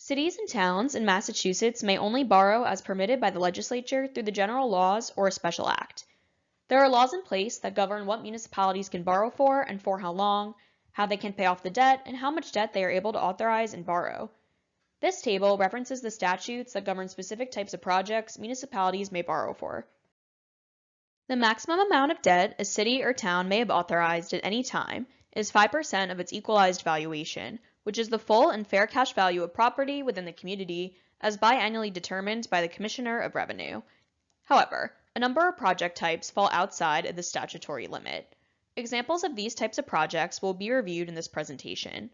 Cities and towns in Massachusetts may only borrow as permitted by the legislature through the general laws or a special act. There are laws in place that govern what municipalities can borrow for and for how long, how they can pay off the debt, and how much debt they are able to authorize and borrow. This table references the statutes that govern specific types of projects municipalities may borrow for. The maximum amount of debt a city or town may have authorized at any time is 5% of its equalized valuation, which is the full and fair cash value of property within the community as biannually determined by the Commissioner of Revenue. However, a number of project types fall outside of the statutory limit. Examples of these types of projects will be reviewed in this presentation.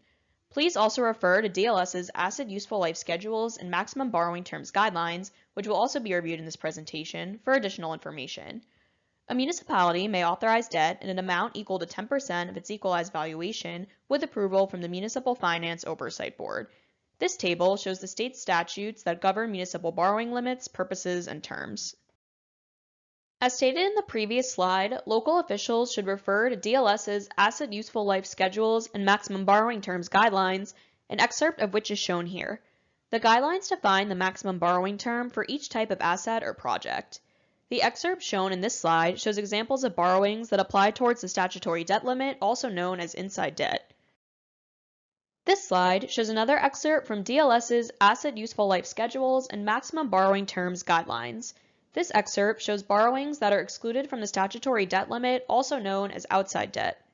Please also refer to DLS's Asset Useful Life Schedules and Maximum Borrowing Terms Guidelines, which will also be reviewed in this presentation, for additional information. A municipality may authorize debt in an amount equal to 10% of its equalized valuation with approval from the Municipal Finance Oversight Board. This table shows the state statutes that govern municipal borrowing limits, purposes, and terms. As stated in the previous slide, local officials should refer to DLS's Asset Useful Life Schedules and Maximum Borrowing Terms Guidelines, an excerpt of which is shown here. The guidelines define the maximum borrowing term for each type of asset or project. The excerpt shown in this slide shows examples of borrowings that apply towards the statutory debt limit, also known as inside debt. This slide shows another excerpt from DLS's Asset Useful Life Schedules and Maximum Borrowing Terms Guidelines. This excerpt shows borrowings that are excluded from the statutory debt limit, also known as outside debt.